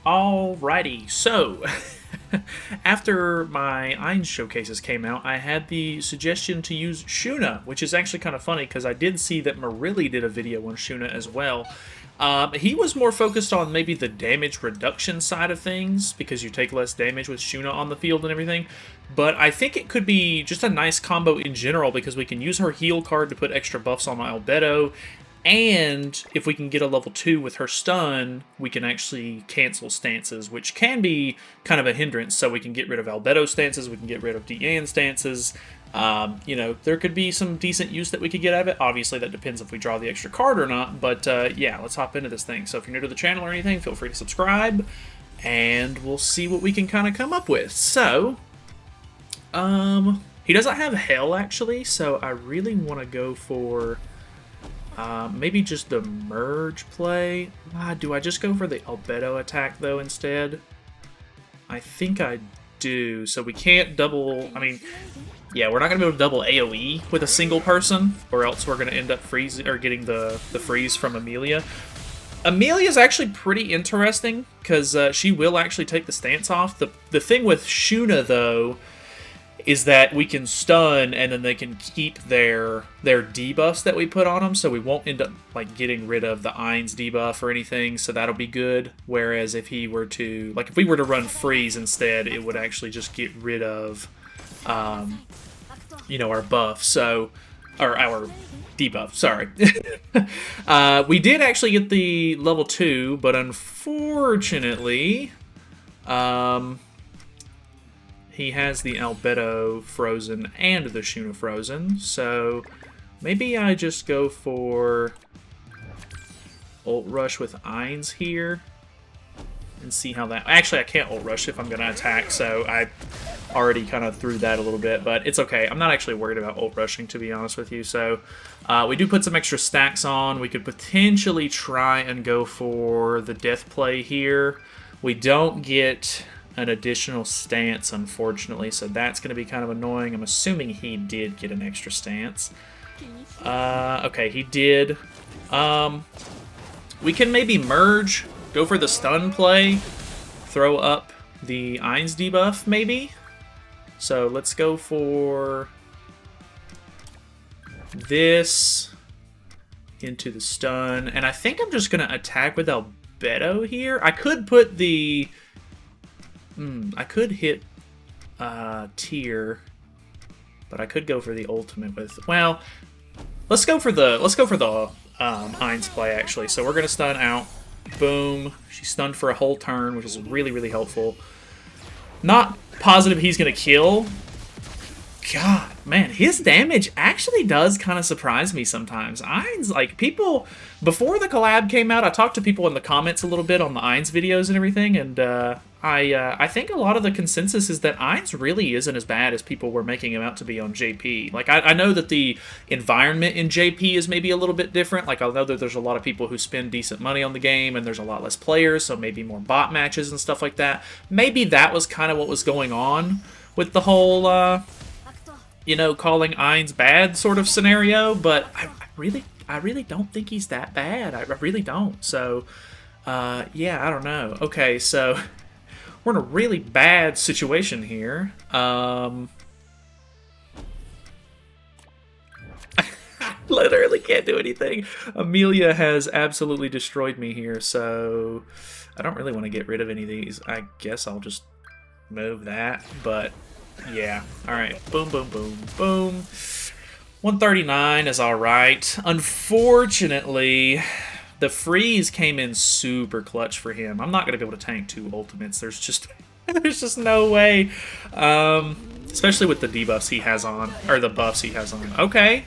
Alrighty, so after my Ainz showcases came out, I had the suggestion to use Shuna, which is actually kind of funny because I did see that Marilli did a video on Shuna as well. He was more focused on maybe the damage reduction side of things because you take less damage with Shuna on the field and everything. But I think it could be just a nice combo in general because we can use her heal card to put extra buffs on Albedo. And if we can get a level 2 with her stun, we can actually cancel stances, which can be kind of a hindrance. So we can get rid of Albedo stances, we can get rid of Deanne stances. You know, there could be some decent use that we could get out of it. Obviously, that depends if we draw the extra card or not. But yeah, let's hop into this thing. So if you're new to the channel or anything, feel free to subscribe. And we'll see what we can kind of come up with. So, he doesn't have Hell, actually. So I really want to go for... maybe just the merge play. Do I just go for the Albedo attack, though, instead? I think I do. So we can't double... I mean, yeah, we're not going to be able to double AoE with a single person, or else we're going to end up freezing or getting the freeze from Amelia. Amelia's actually pretty interesting, because she will actually take the stance off. The thing with Shuna, though, is that we can stun and then they can keep their debuffs that we put on them, so we won't end up like getting rid of the Ainz debuff or anything, so that'll be good. Whereas if he were to, like if we were to run freeze instead, it would actually just get rid of, you know, our buff, so, or our debuff, sorry. We did actually get the level 2, but unfortunately, he has the Albedo frozen and the Shuna frozen, so maybe I just go for ult rush with Ainz here and see how that... Actually, I can't ult rush if I'm going to attack, so I already kind of threw that a little bit, but it's okay. I'm not actually worried about ult rushing, to be honest with you, so we do put some extra stacks on. We could potentially try and go for the death play here. We don't get an additional stance, unfortunately, so that's going to be kind of annoying. I'm assuming he did get an extra stance. Okay, he did. We can maybe merge, go for the stun play, throw up the Ainz debuff, maybe? So let's go for this into the stun, and I think I'm just going to attack with Albedo here. I could put the... I could hit tier, but I could go for the ultimate with... Well, let's go for the Ainz play, actually. So we're gonna stun out. Boom. She's stunned for a whole turn, which is really, really helpful. Not positive he's gonna kill. God, man, his damage actually does kind of surprise me sometimes. Ainz, like, people... Before the collab came out, I talked to people in the comments a little bit on the Ainz videos and everything, and I think a lot of the consensus is that Ainz really isn't as bad as people were making him out to be on JP. Like, I know that the environment in JP is maybe a little bit different. Like, I know that there's a lot of people who spend decent money on the game, and there's a lot less players, so maybe more bot matches and stuff like that. Maybe that was kind of what was going on with the whole... you know, calling Ainz bad sort of scenario, but I really don't think he's that bad. I really don't. So, yeah, I don't know. Okay, so we're in a really bad situation here. Literally can't do anything. Amelia has absolutely destroyed me here, so I don't really want to get rid of any of these. I guess I'll just move that, but... Yeah. Alright. Boom, boom, boom, boom. 139 is alright. Unfortunately, the freeze came in super clutch for him. I'm not going to be able to tank 2 ultimates. There's just no way. Especially with the debuffs he has on. Or the buffs he has on. Okay.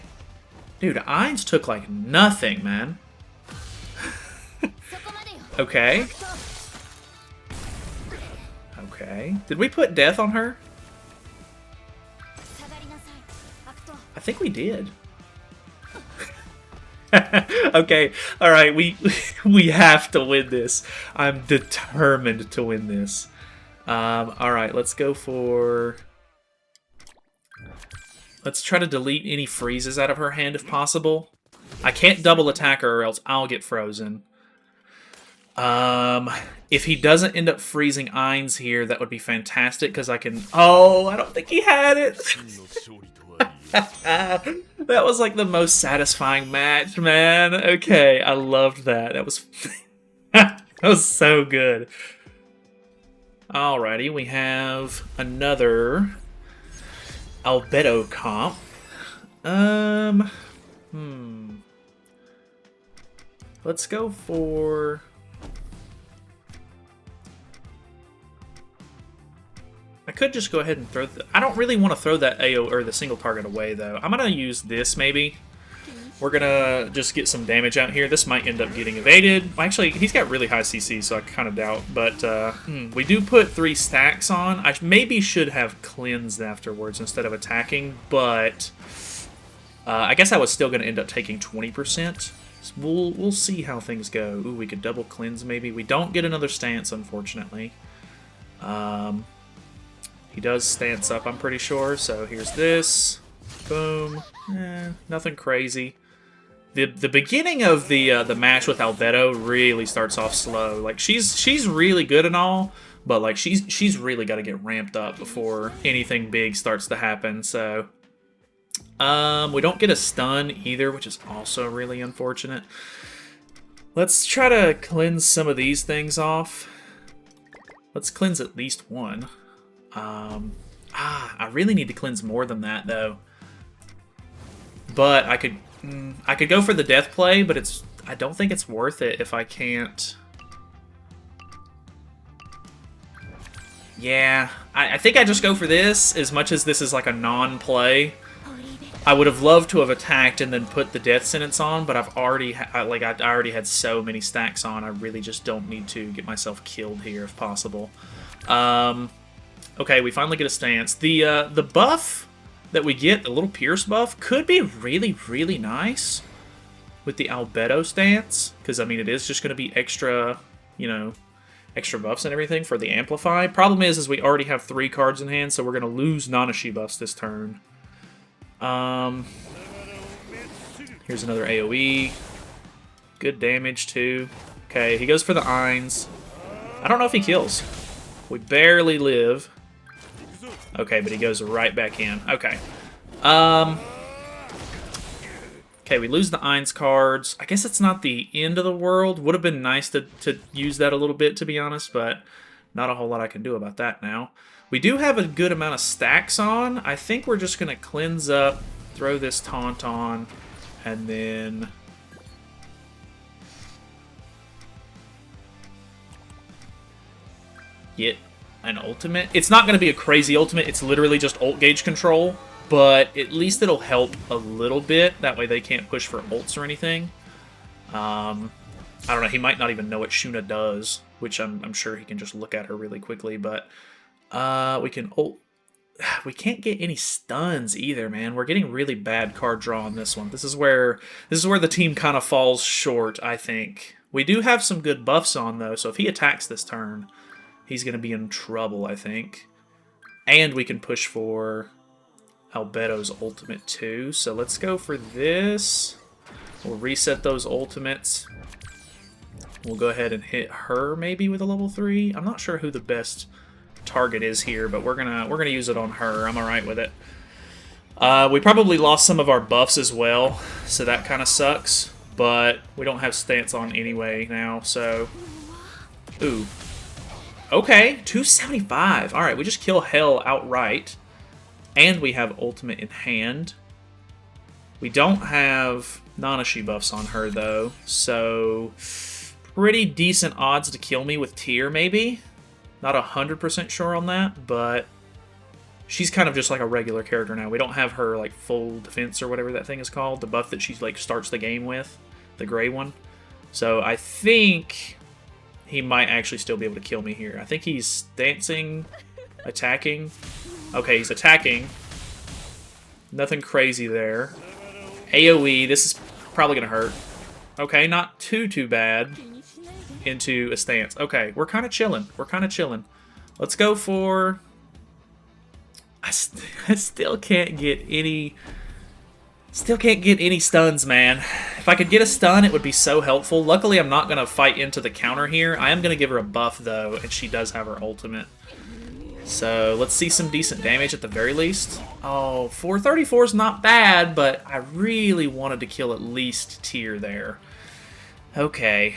Dude, Ainz took like nothing, man. Okay. Okay. Did we put death on her? I think we did. Okay, alright, we have to win this. I'm determined to win this. Alright, let's go for... Let's try to delete any freezes out of her hand if possible. I can't double attack her or else I'll get frozen. If he doesn't end up freezing Ainz here, that would be fantastic, because I can... Oh, I don't think he had it! That was like the most satisfying match, man. Okay, I loved that. That was... that was so good. Alrighty, we have another Albedo comp. Let's go for... I could just go ahead and throw... I don't really want to throw that AO or the single target away, though. I'm going to use this, maybe. We're going to just get some damage out here. This might end up getting evaded. Actually, he's got really high CC, so I kind of doubt. But we do put 3 stacks on. I maybe should have cleansed afterwards instead of attacking, but I guess I was still going to end up taking 20%. So we'll see how things go. Ooh, we could double cleanse, maybe. We don't get another stance, unfortunately. He does stance up, I'm pretty sure. So here's this. Boom. Nothing crazy. The beginning of the match with Albedo really starts off slow. Like she's really good and all, but like she's really got to get ramped up before anything big starts to happen. So we don't get a stun either, which is also really unfortunate. Let's try to cleanse some of these things off. Let's cleanse at least one. I really need to cleanse more than that, though. But I could go for the death play, but I don't think it's worth it if I can't. Yeah, I think I just go for this, as much as this is like a non-play. I would have loved to have attacked and then put the death sentence on, but I've already I already had so many stacks on. I really just don't need to get myself killed here if possible. Okay, we finally get a stance. The buff that we get, the little Pierce buff, could be really, really nice with the Albedo stance. Because, I mean, it is just going to be extra, you know, extra buffs and everything for the Amplify. Problem is we already have 3 cards in hand, so we're going to lose Nanashi buffs this turn. Here's another AoE. Good damage, too. Okay, he goes for the Ainz. I don't know if he kills. We barely live. Okay, but he goes right back in. Okay. Okay, we lose the Ainz cards. I guess it's not the end of the world. Would have been nice to use that a little bit, to be honest, but not a whole lot I can do about that now. We do have a good amount of stacks on. I think we're just going to cleanse up, throw this taunt on, and then... get an ultimate. It's not going to be a crazy ultimate. It's literally just ult gauge control, but at least it'll help a little bit. That way they can't push for ults or anything. I don't know. He might not even know what Shuna does, which I'm sure he can just look at her really quickly, but we can ult. We can't get any stuns either, man. We're getting really bad card draw on this one. This is where the team kind of falls short, I think. We do have some good buffs on, though, so if he attacks this turn, he's going to be in trouble, I think. And we can push for Albedo's ultimate, too. So let's go for this. We'll reset those ultimates. We'll go ahead and hit her, maybe, with a level 3. I'm not sure who the best target is here, but we're gonna use it on her. I'm alright with it. We probably lost some of our buffs as well, so that kind of sucks. But we don't have stance on anyway now, so... Ooh. Okay, 275. Alright, we just kill Hell outright. And we have ultimate in hand. We don't have Nanashi buffs on her, though. So, pretty decent odds to kill me with Tyr, maybe? Not 100% sure on that, but... she's kind of just like a regular character now. We don't have her, like, full defense or whatever that thing is called. The buff that she, like, starts the game with. The gray one. So, I think... he might actually still be able to kill me here. I think he's dancing, attacking. Okay, he's attacking. Nothing crazy there. AoE, this is probably going to hurt. Okay, not too bad. Into a stance. Okay, we're kind of chilling. We're kind of chilling. Let's go for... I still can't get any Still can't get any stuns, man. If I could get a stun, it would be so helpful. Luckily, I'm not going to fight into the counter here. I am going to give her a buff, though, and she does have her ultimate. So let's see some decent damage at the very least. Oh, 434 is not bad, but I really wanted to kill at least tier there. Okay.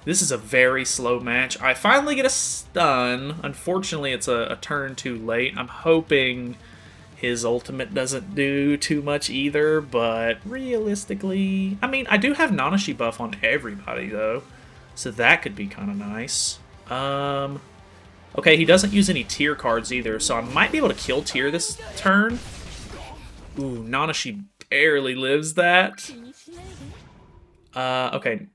This is a very slow match. I finally get a stun. Unfortunately, it's a turn too late. I'm hoping his ultimate doesn't do too much either, but realistically... I mean, I do have Nanashi buff on everybody, though, so that could be kind of nice. Okay, he doesn't use any tier cards either, so I might be able to kill tier this turn. Ooh, Nanashi barely lives that. Okay,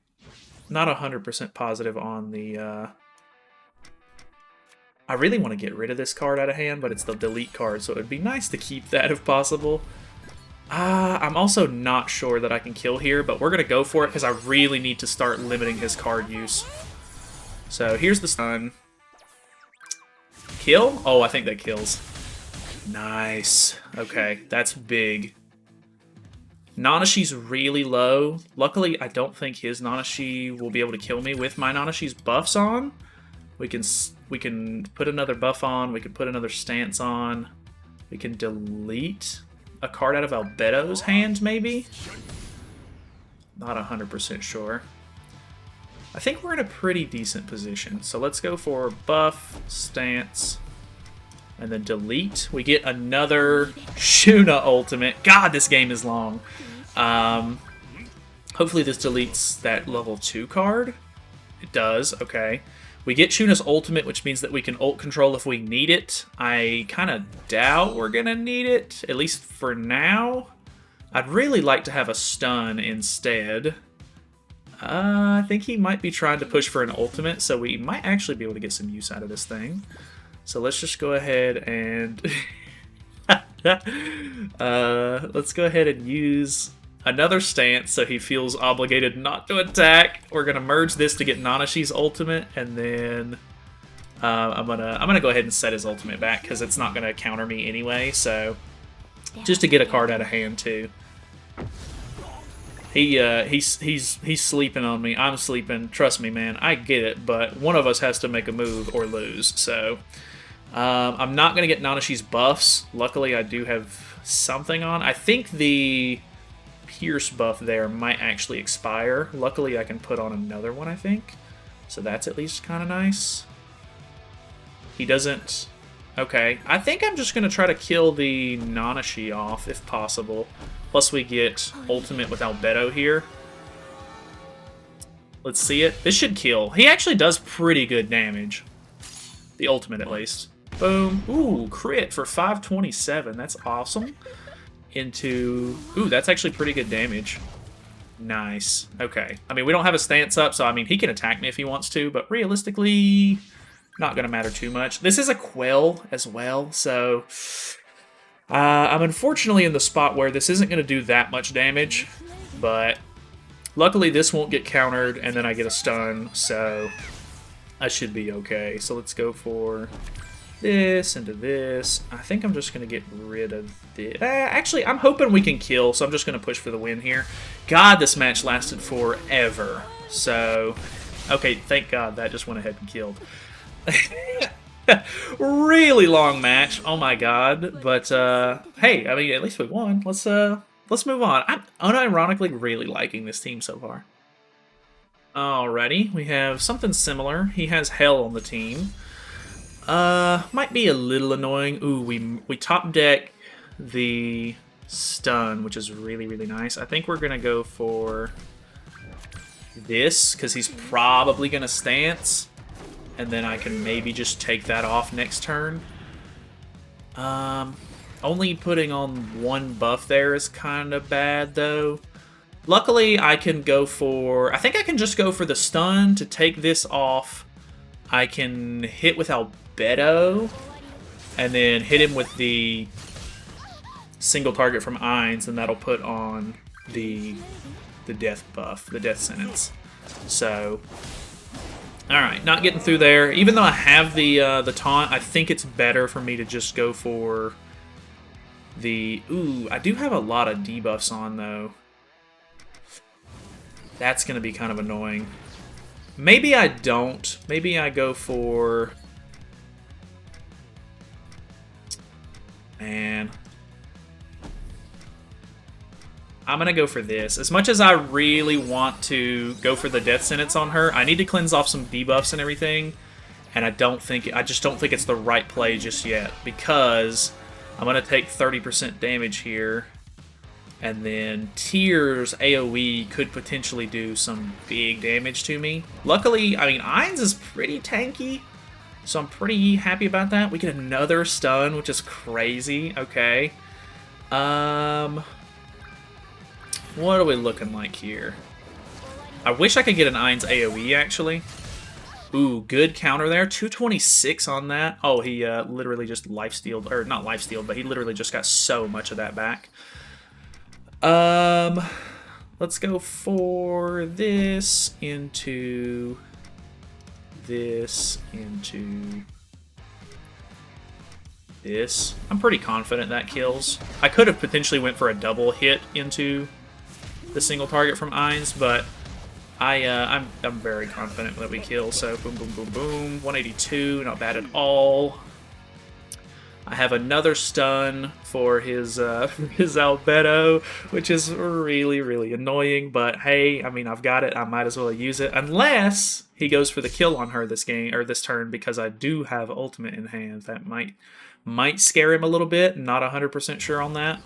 not 100% positive on the... I really want to get rid of this card out of hand, but it's the delete card, so it would be nice to keep that if possible. I'm also not sure that I can kill here, but we're going to go for it because I really need to start limiting his card use. So here's the stun. Kill? Oh, I think that kills. Nice. Okay, that's big. Nanashi's really low. Luckily, I don't think his Nanashi will be able to kill me with my Nanashi's buffs on. We can put another buff on. We can put another stance on. We can delete a card out of Albeto's hand, maybe? Not 100% sure. I think we're in a pretty decent position. So let's go for buff, stance, and then delete. We get another Shuna ultimate. God, this game is long. Hopefully this deletes that level 2 card. It does, okay. We get Shuna's ultimate, which means that we can ult control if we need it. I kind of doubt we're going to need it, at least for now. I'd really like to have a stun instead. I think he might be trying to push for an ultimate, so we might actually be able to get some use out of this thing. So let's just go ahead and... let's go ahead and use another stance so he feels obligated not to attack. We're gonna merge this to get Nanashi's ultimate, and then I'm gonna go ahead and set his ultimate back because it's not gonna counter me anyway. So just to get a card out of hand too. He's sleeping on me. I'm sleeping. Trust me, man. I get it, but one of us has to make a move or lose. So I'm not gonna get Nanashi's buffs. Luckily, I do have something on. I think the Pierce buff there might actually expire. Luckily, I can put on another one, I think. So that's at least kind of nice. He doesn't... Okay, I think I'm just going to try to kill the Nanashi off, if possible. Plus we get ultimate with Albedo here. Let's see it. This should kill. He actually does pretty good damage. The ultimate, at least. Boom. Ooh, crit for 527. That's awesome. Into... Ooh, that's actually pretty good damage. Nice. Okay. I mean, we don't have a stance up, so I mean, he can attack me if he wants to, but realistically, not going to matter too much. This is a Quell as well, so... I'm unfortunately in the spot where this isn't going to do that much damage, but luckily this won't get countered, and then I get a stun, so I should be okay. So let's go for this into this. I think I'm just going to get rid of this. Actually, I'm hoping we can kill, so I'm just going to push for the win here. God, this match lasted forever. So, okay, thank God that just went ahead and killed. Really long match. Oh my God. But, hey, I mean, at least we won. Let's move on. I'm unironically really liking this team so far. Alrighty, we have something similar. He has Hell on the team. Might be a little annoying. Ooh, we top deck the stun, which is really, really nice. I think we're gonna go for this, because he's probably gonna stance, and then I can maybe just take that off next turn. Only putting on one buff there is kind of bad, though. Luckily, I can go for... I think I can just go for the stun to take this off. I can hit with Albedo, and then hit him with the single target from Ainz, and that'll put on the death buff, the death sentence. So, alright, not getting through there. Even though I have the taunt, I think it's better for me to just go for Ooh, I do have a lot of debuffs on, though. That's going to be kind of annoying. Maybe I don't. Maybe I go for... Man. I'm going to go for this. As much as I really want to go for the death sentence on her, I need to cleanse off some debuffs and everything. And I just don't think it's the right play just yet. Because I'm going to take 30% damage here. And then Tears AoE could potentially do some big damage to me. Luckily, I mean, Ainz is pretty tanky. So I'm pretty happy about that. We get another stun, which is crazy. Okay. What are we looking like here? I wish I could get an Ainz AoE, actually. Ooh, good counter there. 226 on that. Oh, he literally just lifestealed, or not lifestealed, but he literally just got so much of that back. Let's go for this into this into this. I'm pretty confident that kills. I could have potentially went for a double hit into the single target from Ainz, but I'm very confident that we kill. So boom, boom, boom, boom. 182, not bad at all. I have another stun for his Albedo, which is really, really annoying. But hey, I mean, I've got it. I might as well use it, unless he goes for the kill on her this game or this turn, because I do have ultimate in hand. That might scare him a little bit. Not 100% sure on that.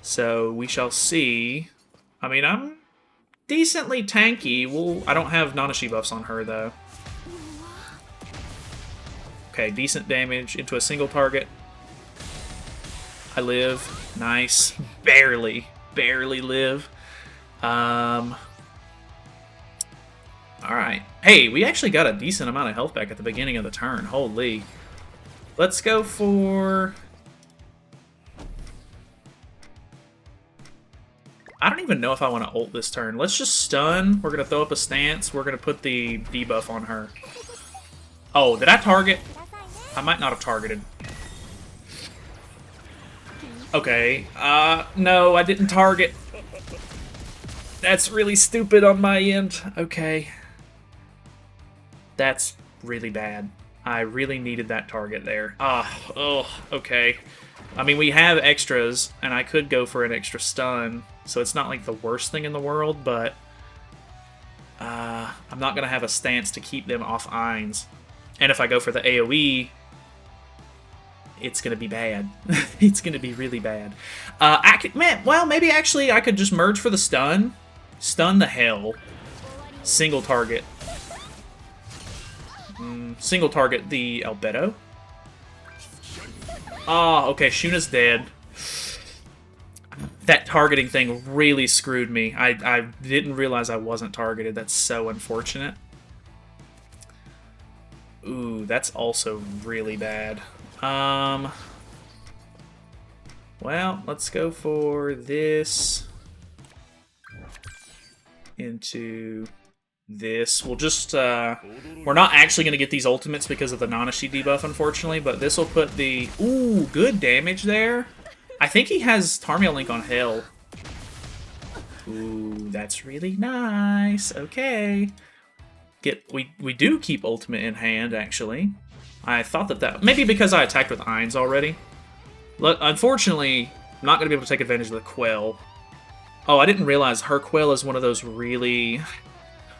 So we shall see. I mean, I'm decently tanky. I don't have Nanashi buffs on her, though. Okay, decent damage into a single target. I live. Nice. Barely live. Alright. Hey, we actually got a decent amount of health back at the beginning of the turn. Holy. Let's go for... I don't even know if I want to ult this turn. Let's just stun. We're going to throw up a stance. We're going to put the debuff on her. Oh, did I target? I might not have targeted. Okay. No, I didn't target. That's really stupid on my end. Okay. That's really bad. I really needed that target there. Okay. I mean, we have extras, and I could go for an extra stun, so it's not like the worst thing in the world, but I'm not going to have a stance to keep them off Ainz. And if I go for the AoE, it's going to be bad. It's going to be really bad. Well, maybe actually I could just merge for the stun. Stun the hell. Single target. Single target the Albedo. Oh, okay, Shuna's dead. That targeting thing really screwed me. I didn't realize I wasn't targeted. That's so unfortunate. Ooh, that's also really bad. Well, let's go for this into this. We'll just, we're not actually going to get these ultimates because of the Nanashi debuff, unfortunately, but this will put the... Ooh, good damage there. I think he has Tarmiel Link on Hell. Ooh, that's really nice. Okay. We do keep ultimate in hand, actually. I thought that maybe because I attacked with Ainz already. Look, unfortunately, I'm not going to be able to take advantage of the Quell. Oh, I didn't realize her Quell is one of those really...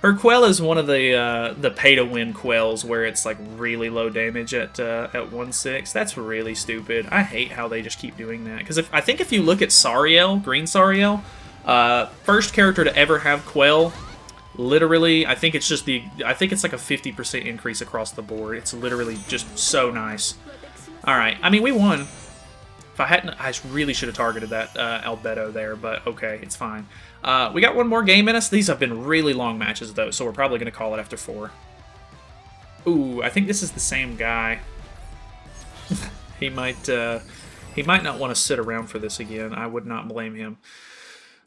Her Quell is one of the pay-to-win Quells where it's like really low damage at 1/6. That's really stupid. I hate how they just keep doing that. Because I think if you look at Sariel, Green Sariel, first character to ever have Quell, literally, I think it's like a 50% increase across the board. It's literally just so nice. Alright, I mean, we won. If I hadn't, I really should have targeted that Albedo there, but okay, it's fine. We got one more game in us. These have been really long matches, though, so we're probably going to call it after 4. Ooh, I think this is the same guy. He might not want to sit around for this again. I would not blame him.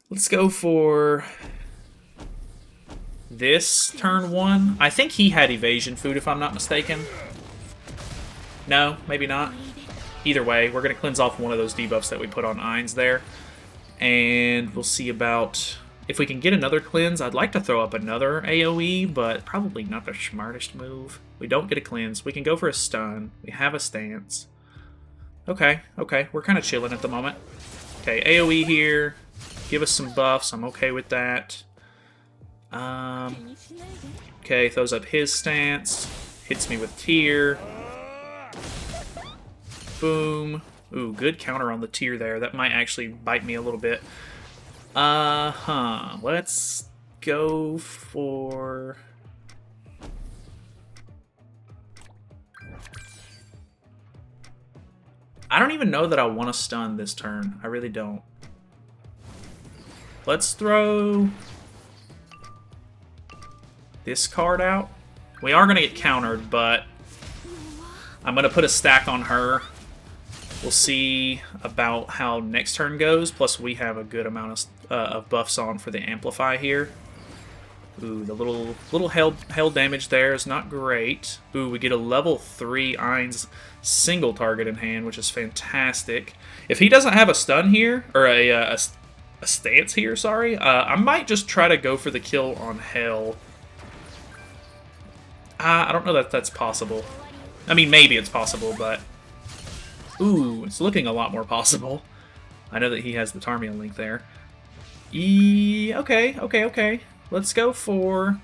Let's go for this turn 1. I think he had evasion food, if I'm not mistaken. No, maybe not. either way, we're going to cleanse off one of those debuffs that we put on Ainz there. And we'll see about... If we can get another cleanse, I'd like to throw up another AoE, but probably not the smartest move. We don't get a cleanse. We can go for a stun. We have a stance. Okay, we're kind of chilling at the moment. Okay, AoE here. Give us some buffs. I'm okay with that. Okay, throws up his stance. Hits me with Tear. Boom. Ooh, good counter on the Tear there. That might actually bite me a little bit. Let's go for... I don't even know that I want to stun this turn. I really don't. Let's throw this card out. We are going to get countered, but I'm going to put a stack on her. We'll see about how next turn goes. Plus, we have a good amount of buffs on for the Amplify here. Ooh, the little held damage there is not great. Ooh, we get a level 3 Ainz single target in hand, which is fantastic. If he doesn't have a stun here, or a stance here, sorry, I might just try to go for the kill on Hell. I don't know that that's possible. I mean, maybe it's possible, but... Ooh, it's looking a lot more possible. I know that he has the Tarmian link there. Okay. Let's go for...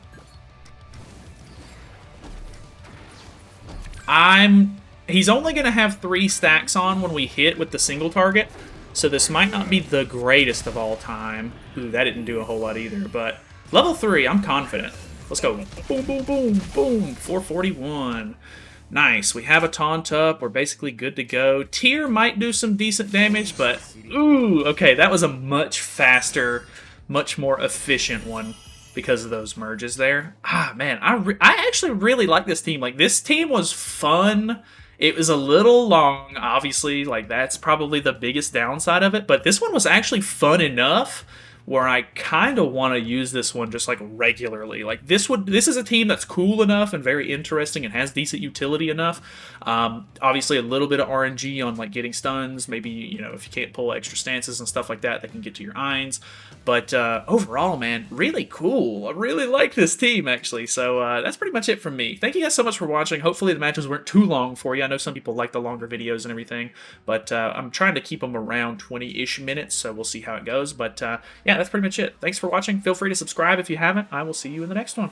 He's only going to have 3 stacks on when we hit with the single target, so this might not be the greatest of all time. Ooh, that didn't do a whole lot either, but level 3, I'm confident. Let's go. Boom, boom, boom, boom. 441. Nice. We have a taunt up. We're basically good to go. Tear might do some decent damage, but... Ooh, okay, that was a much faster, much more efficient one because of those merges there. Ah, man, I actually really like this team. Like, this team was fun. It was a little long, obviously. Like, that's probably the biggest downside of it. But this one was actually fun enough where I kind of want to use this one just like regularly. Like this is a team that's cool enough and very interesting and has decent utility enough. Obviously a little bit of RNG on like getting stuns, maybe, you know, if you can't pull extra stances and stuff like that, that can get to your Ainz. But overall, man, really cool. I really like this team, actually. So that's pretty much it from me. Thank you guys so much for watching. Hopefully the matches weren't too long for you. I know some people like the longer videos and everything, but I'm trying to keep them around 20-ish minutes, so we'll see how it goes. But yeah, that's pretty much it. Thanks for watching. Feel free to subscribe if you haven't. I will see you in the next one.